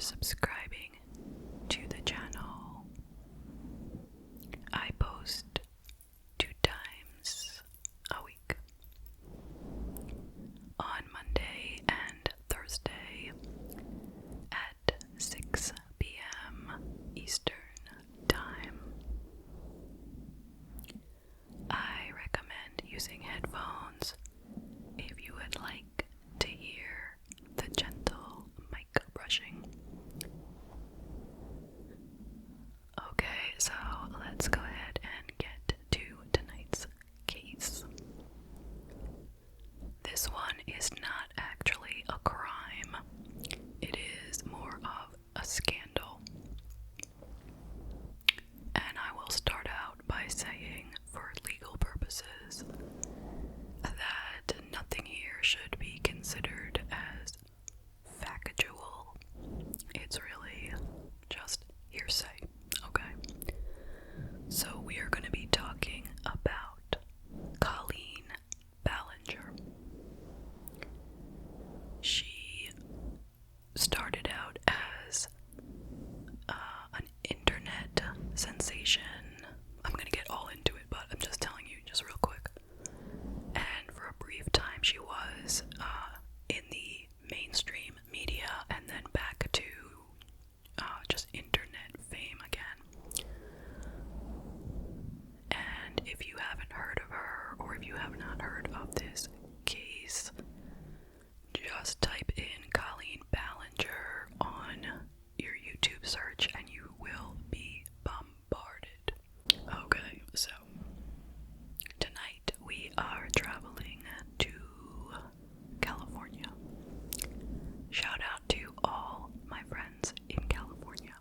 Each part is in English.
subscribing to the channel. I post 2 times a week, on Monday and Thursday at 6 p.m. Eastern Time. I recommend using headphones if you would like to hear the gentle mic brushing. Okay, so let's go ahead and get to tonight's case. This one is not actually a crime. It is more of a scandal. And I will start out by saying, for legal purposes, that nothing here should be considered as factual. It's really just hearsay, okay? So we are going to be talking about Colleen Ballinger. She started out as an internet sensation. I'm going to get all into it, but I'm just telling you just real quick. And for a brief time she was in the mainstream media and then back to just internet fame again. And if you haven't heard of her, or if you have not heard of this case, just type in Colleen Ballinger on your YouTube search and you will be bombarded. Okay, so tonight we are traveling to California. Shout out to all my friends in California.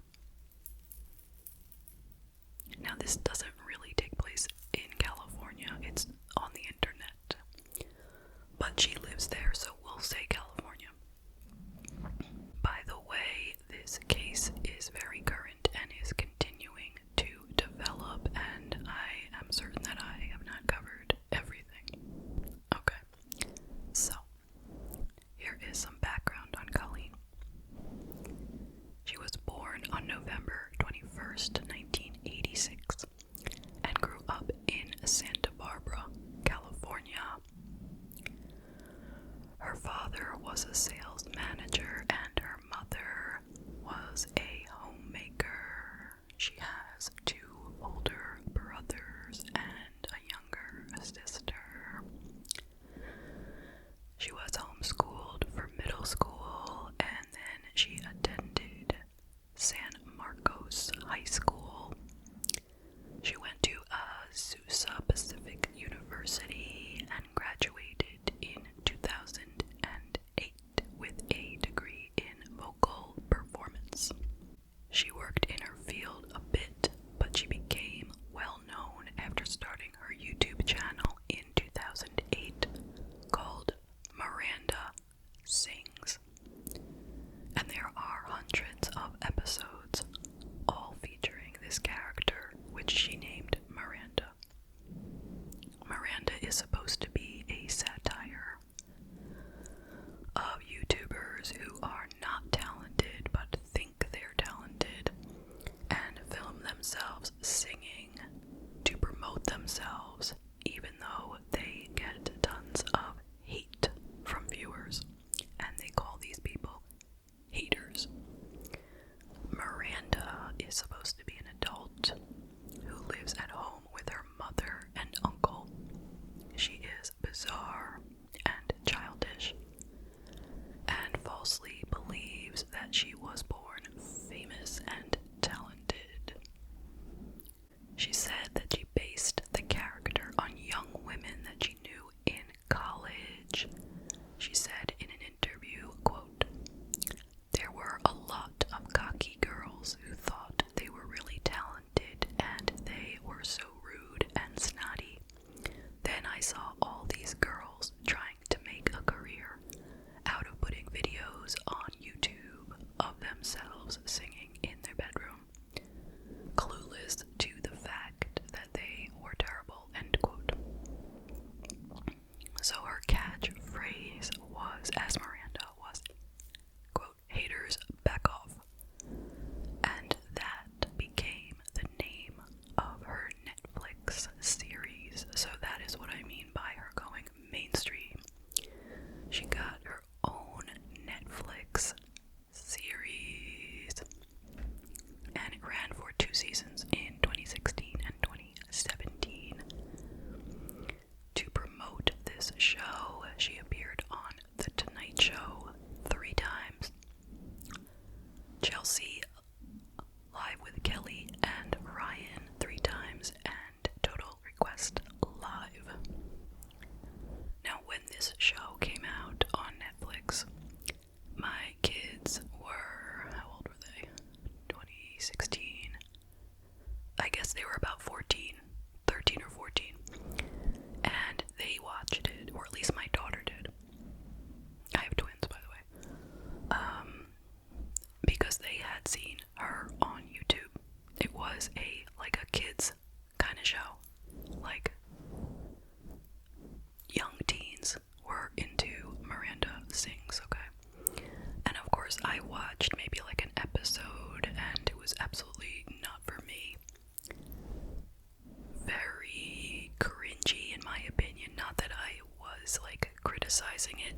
Now this doesn't really take place in California, it's on the internet. But she lives there, so we'll say California. By the way, this case is very current and is continuing to develop, and I am certain that I have not covered everything. Okay, so here is some background on Colleen. She was born on November 21st, 1986, and grew up in Santa Barbara, California. Her father was a sales manager and her mother was a homemaker. She has 2 older brothers and a younger sister. She was homeschooled for middle school and then she attended San Marcos High School. She went to Azusa Pacific University and graduated in 2008 with a degree in vocal performance. She worked in her field a bit, but she became well known after starting her YouTube channel in 2008 called Miranda Sings. And there are hundreds of episodes, all featuring this character, which she named Miranda. Miranda is supposed to be a satire of YouTubers who are not talented but think they're talented and film themselves singing to promote themselves, even though they get tons of hate from viewers, and they call these people haters. Miranda is supposed to be an adult who lives at home with her mother and uncle. She is bizarre and childish, and falsely believes that she was born famous and talented. She said that she based the character on young women that she knew in college. She said in an interview, quote, "There were a lot of cocky girls who thought they were really talented and they were so rude and snotty. Then I saw all these girls trying to make a career out of putting videos on YouTube of themselves singing in their bedroom, clueless to the fact that they were terrible," end quote. So her catchphrase was, as Miranda was, quote, "Haters, back off,"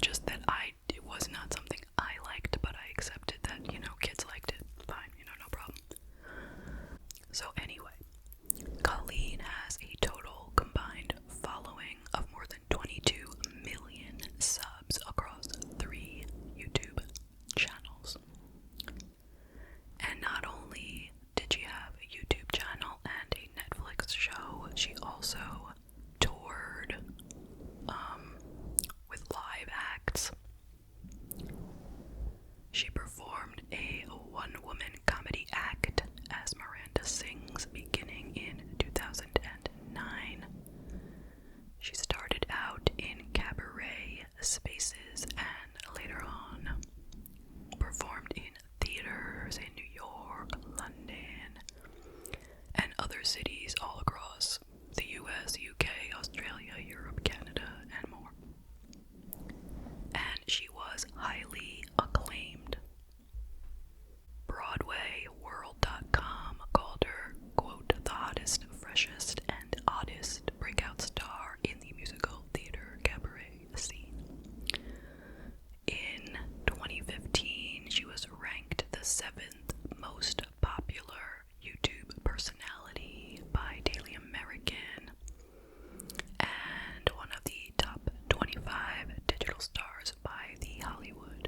just that it was not something I liked, but I accepted that, you know, kids liked it. Fine, you know, no problem. So anyway, Colleen has a total combined following of more than 22 million subs across 3 YouTube channels. And not only did she have a YouTube channel and a Netflix show, she also toured with live acts. She performed a one-woman comedy act as Miranda Sings beginning in 2009. She started out in cabaret spaces and later on performed in theaters in New York, London, and other cities all across the US, UK, Australia, Europe, Canada, and more. And she was highly acclaimed. BroadwayWorld.com called her, quote, the hottest, freshest, and oddest breakout star in the musical theater cabaret scene. In 2015, she was ranked the 7th most popular YouTube personality by Daily American and one of the top 25 digital stars by The Hollywood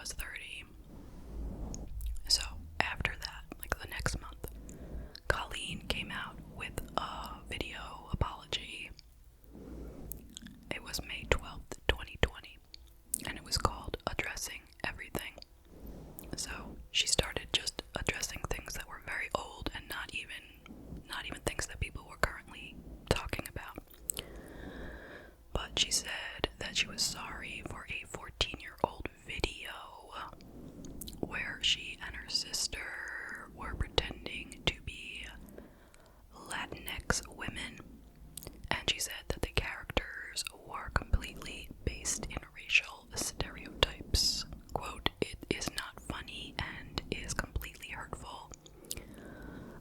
was 30. So after that, like the next month, Colleen came out with a video apology. It was May 12th, 2020, and it was called Addressing Everything. So she started just addressing things that were very old and not even things that people were currently talking about. But she said that she was sorry for a 14-year-old video where she and her sister were pretending to be Latinx women, and she said that the characters were completely based in racial stereotypes. Quote, "It is not funny and is completely hurtful.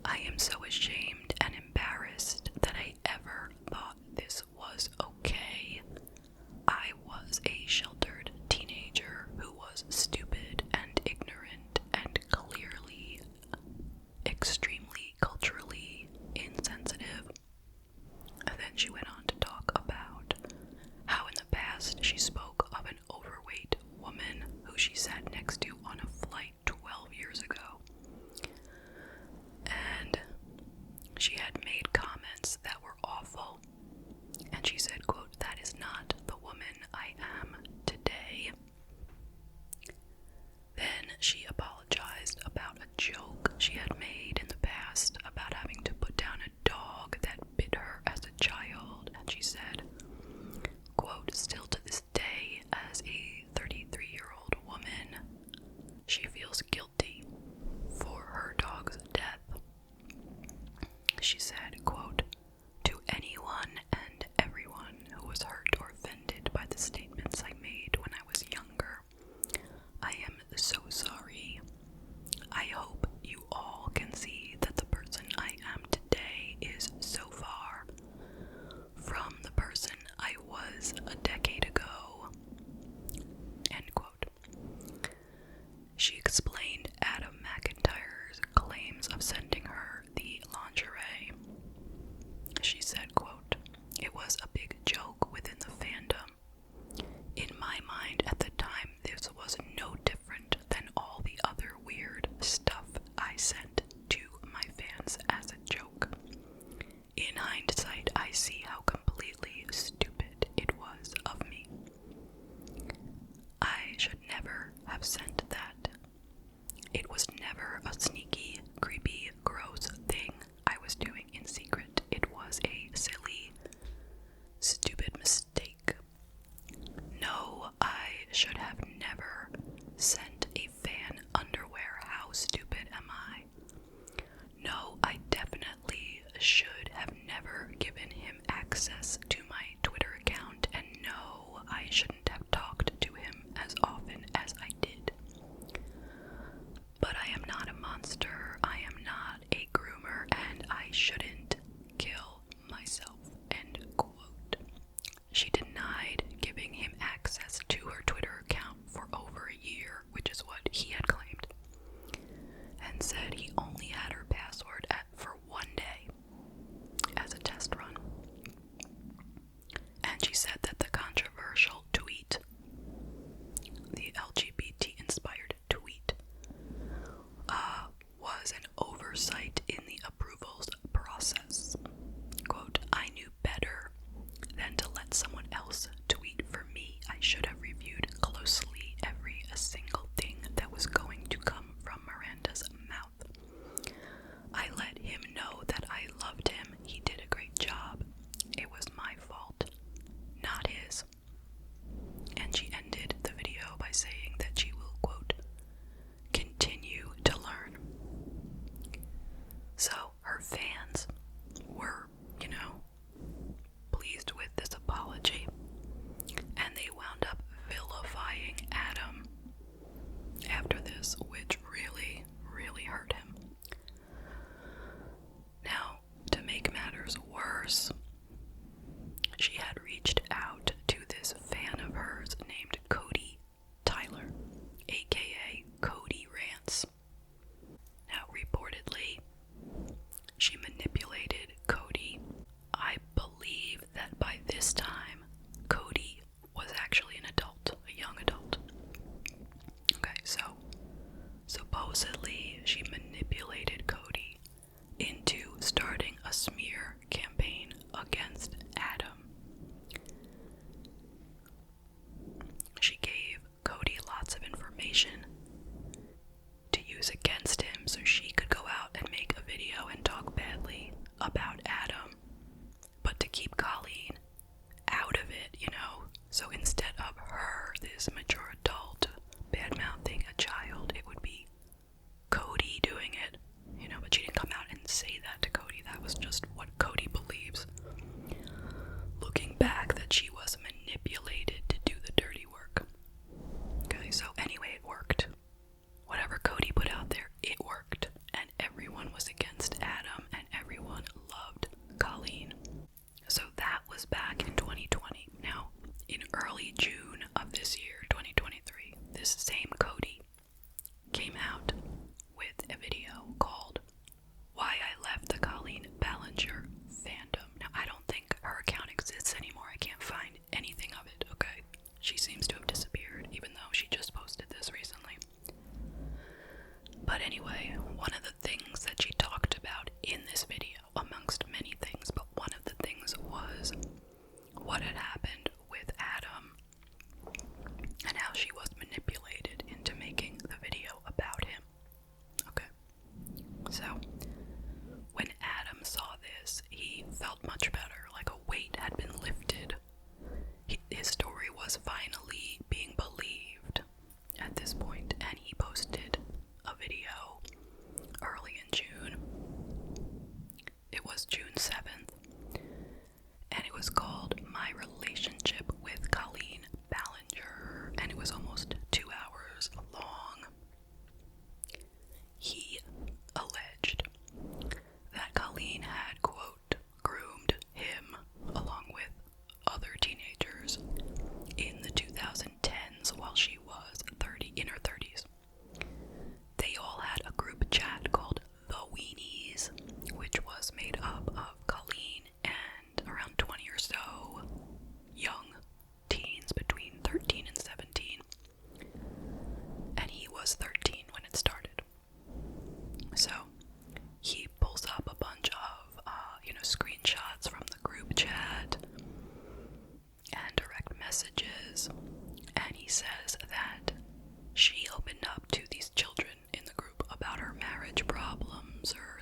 I am so ashamed and embarrassed that I ever thought this was okay. I was a sheltered teenager who was stupid and ignorant and clearly extremely culturally insensitive." And then she went on to talk about how in the past she spoke of an overweight woman who she sat next to on a flight 12 years ago. And she had made comments that were awful. And she said, quote, "That is not the woman I am today." Then she apologized about a joke she had made in the past about having to put down a dog that bit her as a child. And she said, quote, "Still to this day, as a 33-year-old woman, she feels guilty for her dog's death." She said, quote, "To anyone and everyone who was hurt or offended by the statements I made when I was younger, I am so sorry. I hope you all can see that the person I am today is so far from the person I was a decade ago." End quote. She explained Adam McIntyre's claims of sending her the lingerie. She said, quote, "It was a big joke within the fandom. In my mind at the time, this was no different than all the other weird stuff I sent to my fans as a joke. In hindsight, I see how completely stupid it was of me. I should never have sent that. It was never a sneaky, creepy, gross thing I was doing in secret. It was a silly, stupid mistake. No, I should have never sent a fan underwear. How stupid am I? No, I definitely should have never given him access to my Twitter account, and no, I shouldn't have talked to him as often as I did. But I am not a monster, I am not a groomer, and I shouldn't kill myself." End quote. She denied giving him access to her Twitter account for over a year, which is what he had claimed, and said he only had her password for one day as a test run. And she said that the controversial tweet, the LGBT-inspired tweet, was an oversight in the approvals process. Quote, "I knew better than to let someone else tweet for me. I should have reviewed closely every single thing that was going to come from Miranda's mouth. I let him know that I loved him. He did a great job. It was my fault, not his." And she ended the video by saying that she will, quote, "continue to learn."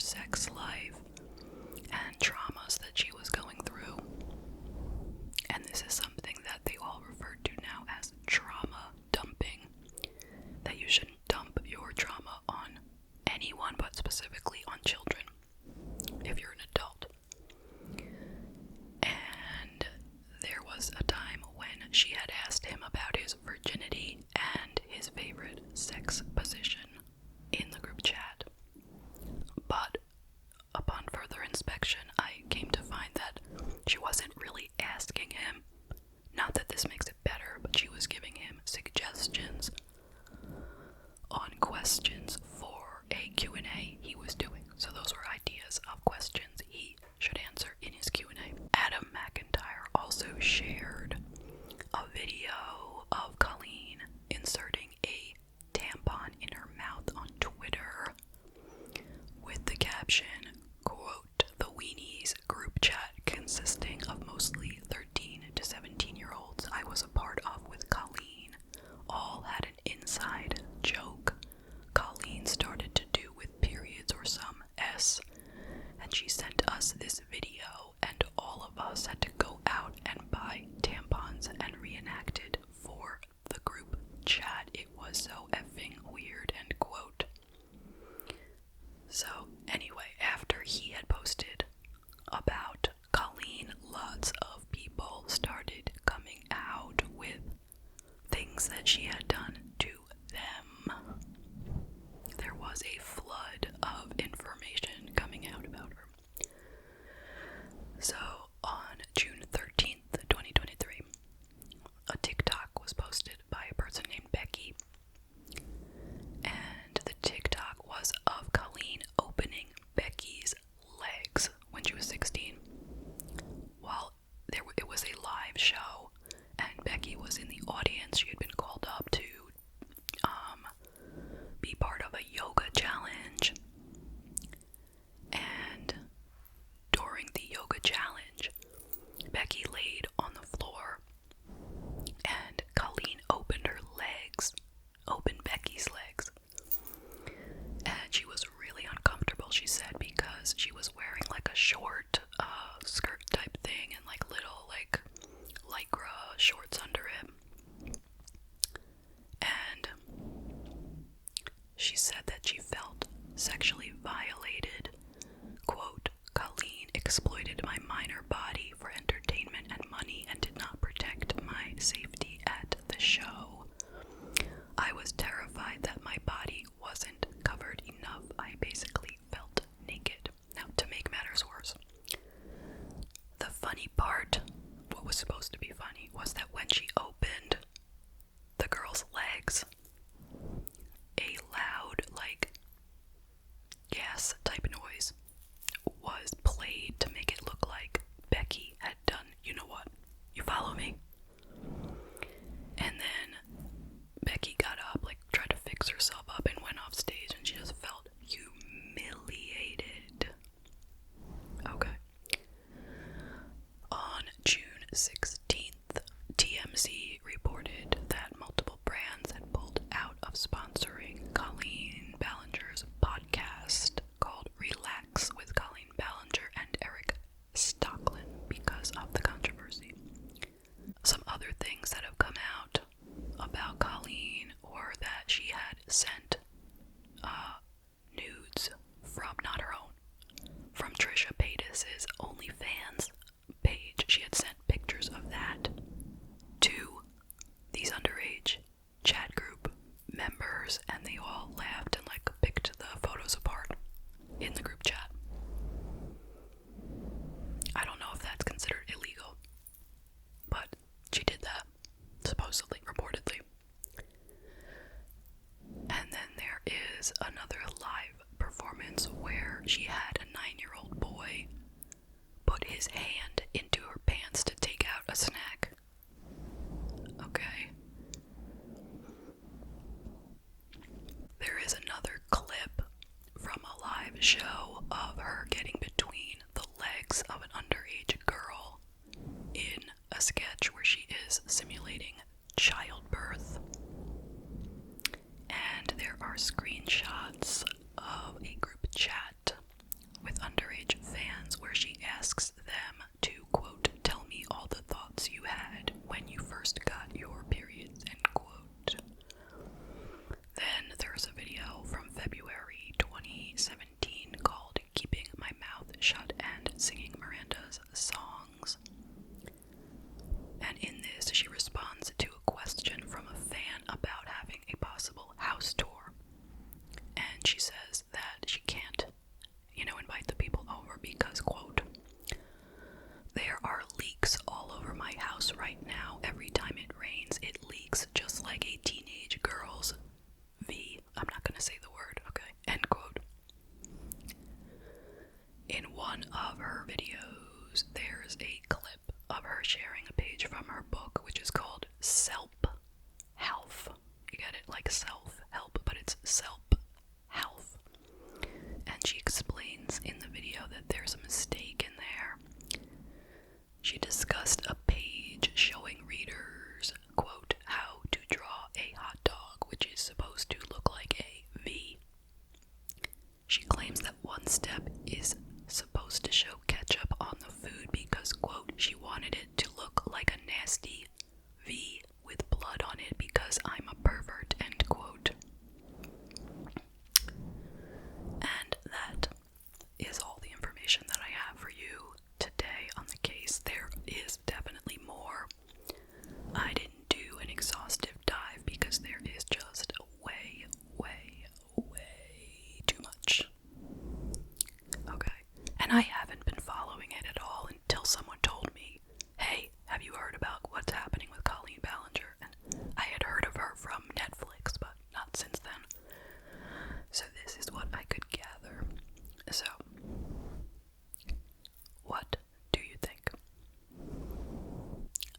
sex life and traumas that she was going through. And this is something that they all refer to now as trauma dumping. That you shouldn't dump your trauma on anyone, but specifically on children, if you're an adult. And there was a time when she had asked him about his virginity and his favorite sex position in the group chat. But upon further inspection, I came to find that she wasn't really asking him. Not that this makes it better, but she was giving him suggestions on questions for a Q&A he was doing. So those were ideas of questions he should answer in his Q&A. Adam McIntyre also shared a video of Colleen inserting a tampon in her mouth on Twitter with the caption, quote, "The Weenies group chat consisting of mostly 13 to 17-year-olds I was a part of with Colleen all had an inside joke Colleen started to do with periods or some S, and she sent us this video, and all of us had to go out and buy tampons and reenact it for the group chat. It was so effing weird," end quote. So anyway, after he had posted about Colleen, lots of people started coming out with things that she had done to them. There was a flood of information coming out about her. So on June 13th, 2023, a TikTok was posted by a person named Becky. And the TikTok was of Colleen opening Becky's legs when she was 16. While it was a live show, and Becky was in the audience. She had been called up to be part of a yoga challenge. And during the yoga challenge, Becky laid on the floor, and Colleen opened Becky's legs. And she was really uncomfortable, she said, because she was wearing like a short skirt type thing and like little like lycra shorts under it. And she said that she felt sexually violated. Quote, "Colleen exploited my minor body for entertainment and money and did not protect my safety at the show. I was terrified that my body wasn't covered enough. I basically felt naked." Now, to make matters worse, the funny part, what was supposed to be funny, was that when she opened the girl's legs, a loud, like, gas type noise was played to make it look like Becky had done, you know what? You follow me? And then Becky got up, like, tried to fix herself up and went off stage, and she just felt humiliated. Okay. On June 16th, TMZ reported that multiple brands had pulled out of sponsoring Colleen Ballinger's podcast called Relax with Colleen Ballinger and Eric Stocklin because of the controversy. Some other things that have come out about Colleen were that she had sent nudes from, not her own, from Trisha Paytas's OnlyFans page. She had sent pictures of that to these underage chat group members, and they all laughed and like picked the photos apart in the group chat. I don't know if that's considered illegal, but she did that, supposedly, reportedly. And then there is another live performance where she had a 9-year-old boy put his hand into her pants to take out a snack. Okay. There is another clip from a live show of her getting between the legs of an underage girl in a sketch where she is simulating childbirth. And there are screenshots of a group chat in one of her videos, there's a clip of her sharing a page from her book, which is called Self-Help. You get it? Like self-help, but it's self-help. And she explains in the video that there's a mistake in there. She discussed a page showing readers, quote, how to draw a hot dog, which is supposed to look like a V. She claims that one step is supposed to show ketchup on the food because, quote, she wanted it to look like a nasty V with blood on it because I'm a pervert, end quote. And that is all the information that I have for you today on the case. There is definitely more. I didn't do an exhaustive dive because there is just way too much. Okay. And I haven't been following it at all until someone told me, hey, have you heard about what's happening with Colleen Ballinger? And I had heard of her from Netflix, but not since then. So this is what I could gather. So, what do you think?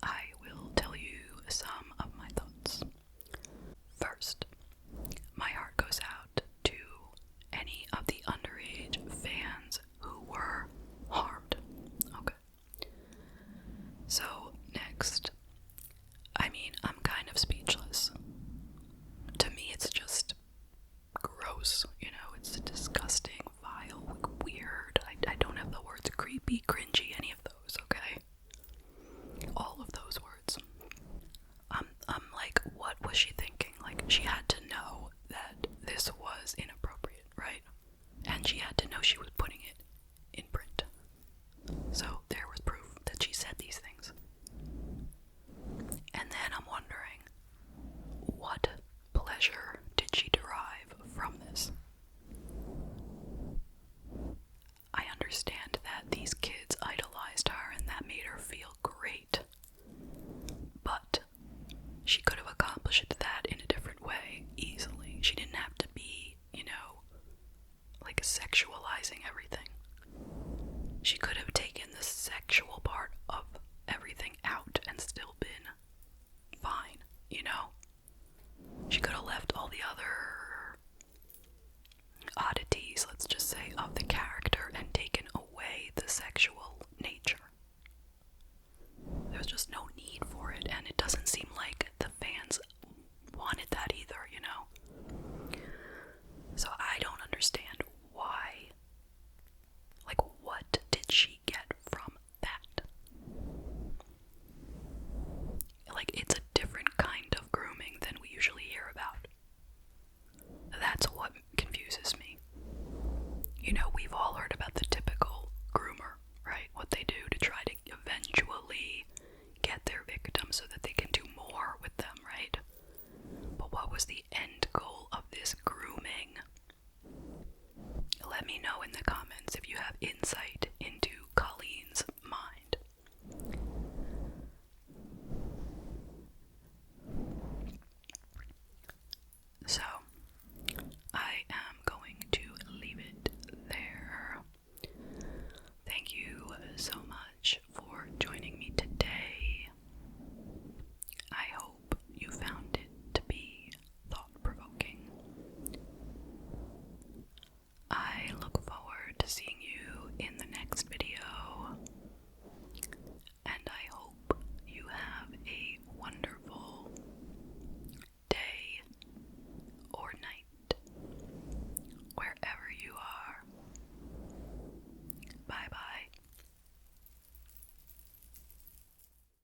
I will tell you some of my thoughts. First, my heart goes out to any of the underage fans who were harmed. Okay. So, next, I'm kind of speechless. To me, it's just gross, it's disgusting, vile, weird. I don't have the words creepy, cringy, any of those, okay? All of those words. I'm like, what was she thinking? Like, she had to know that this was inappropriate, right? And she had to know she was putting it in print. So there was proof that she said these things. And then I'm wondering, what pleasure did she derive from this? I understand that these kids idolized her and that made her feel great. But she could have accomplished that in a different way, easily. She didn't have to be, like sexualizing everything. She could have taken the sexual part of everything out and still been fine, She could have left all the other oddities, let's just say, of the character and taken away the sexual nature. There's just no need for it, and it doesn't seem like the fans wanted that either, So I don't understand why. Like, what did she get from that? Like, it's a different kind of grooming than we usually hear about. That's what confuses me. We've all heard about the typical groomer, right? What they do to try to eventually get their victim so that they can do more with them, right? But what was the end goal of this grooming? Let me know in the comments if you have insight